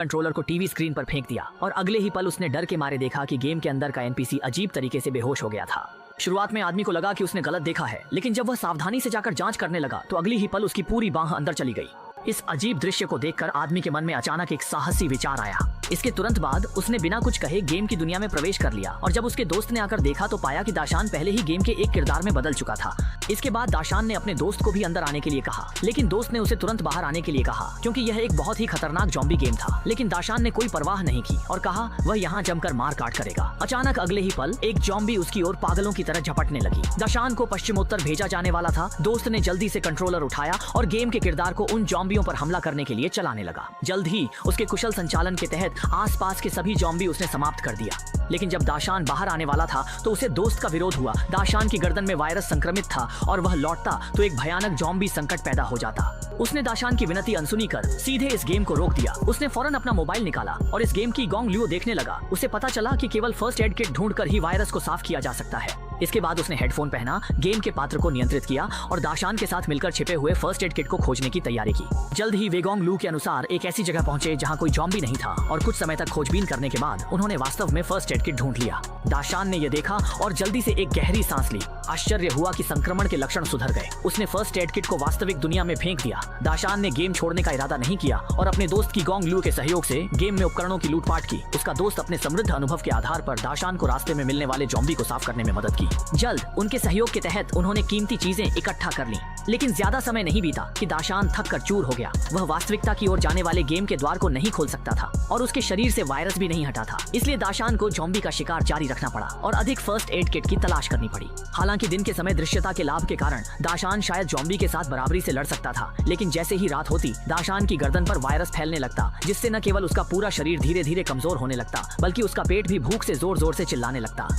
Controller को TV screen पर फेंक दिया और अगले ही पल उसने डर के मारे देखा कि गेम के अंदर का एनपीसी अजीब तरीके से बेहोश हो गया था। शुरुआत में आदमी को लगा कि उसने गलत देखा है, लेकिन जब वह सावधानी से जाकर जांच करने लगा तो अगली ही पल उसकी पूरी बांह अंदर चली गई। इस अजीब दृश्य को देखकर आदमी के मन में अचानक एक साहसी विचार आया। इसके तुरंत बाद उसने बिना कुछ कहे गेम की दुनिया में प्रवेश कर लिया और जब उसके दोस्त ने आकर देखा तो पाया कि दाशान पहले ही गेम के एक किरदार में बदल चुका था। इसके बाद दाशान ने अपने दोस्त को भी अंदर आने के लिए कहा, लेकिन दोस्त ने उसे तुरंत बाहर आने के लिए कहा क्योंकि यह एक बहुत ही खतरनाक ज़ॉम्बी गेम था। लेकिन दाशान ने कोई परवाह नहीं की और कहा वह यहाँ जमकर मार काट करेगा। अचानक अगले ही पल एक ज़ॉम्बी उसकी ओर पागलों की तरह झपटने लगी। दाशान को पश्चिमोत्तर भेजा जाने वाला था। दोस्त ने जल्दी से कंट्रोलर उठाया और गेम के किरदार को उन ज़ॉम्बियों पर हमला करने के लिए चलाने लगा। जल्द ही उसके कुशल संचालन के तहत आसपास के सभी ज़ॉम्बी उसने समाप्त कर दिया। लेकिन जब दाशान बाहर आने वाला था तो उसे दोस्त का विरोध हुआ। दाशान की गर्दन में वायरस संक्रमित था और वह लौटता तो एक भयानक ज़ॉम्बी संकट पैदा हो जाता। उसने दाशान की विनती अनसुनी कर सीधे इस गेम को रोक दिया। उसने फौरन अपना मोबाइल निकाला और इस गेम की गोंग लियो देखने लगा। उसे पता चला कि केवल फर्स्ट एड किट ढूंढकर ही वायरस को साफ किया जा सकता है। इसके बाद उसने हेडफोन पहना, गेम के पात्र को नियंत्रित किया और दाशान के साथ मिलकर छिपे हुए फर्स्ट एड किट को खोजने की तैयारी की। जल्द ही वे गोंग लू के अनुसार एक ऐसी जगह पहुंचे जहां कोई ज़ॉम्बी नहीं था और कुछ समय तक खोजबीन करने के बाद उन्होंने वास्तव में फर्स्ट एड किट ढूंढ लिया। दाशान ने यह देखा और जल्दी से एक गहरी सांस ली। आश्चर्य हुआ कि संक्रमण के लक्षण सुधर गए। उसने फर्स्ट एड किट को वास्तविक दुनिया में फेंक दिया। दाशान ने गेम छोड़ने का इरादा नहीं किया और अपने दोस्त की गोंग लू के सहयोग से गेम में उपकरणों की लूटपाट की। उसका दोस्त अपने समृद्ध अनुभव के आधार पर दाशान को रास्ते में मिलने वाले ज़ॉम्बी को साफ करने में मदद की। जल्द उनके सहयोग के तहत उन्होंने कीमती चीजें इकट्ठा कर लीं। लेकिन ज्यादा समय नहीं बीता कि दाशान थक कर चूर हो गया। वह वास्तविकता की ओर जाने वाले गेम के द्वार को नहीं खोल सकता था और उसके शरीर से वायरस भी नहीं हटा था। इसलिए दाशान को ज़ॉम्बी का शिकार जारी रखना पड़ा और अधिक फर्स्ट एड किट की तलाश करनी पड़ी। हालांकि दिन के समय दृश्यता के लाभ के कारण दाशान शायद ज़ॉम्बी के साथ बराबरी से लड़ सकता था, लेकिन जैसे ही रात होती दाशान की गर्दन पर वायरस फैलने लगता, जिससे न केवल उसका पूरा शरीर धीरे धीरे कमजोर होने लगता बल्कि उसका पेट भी भूख से जोर जोर से चिल्लाने लगता।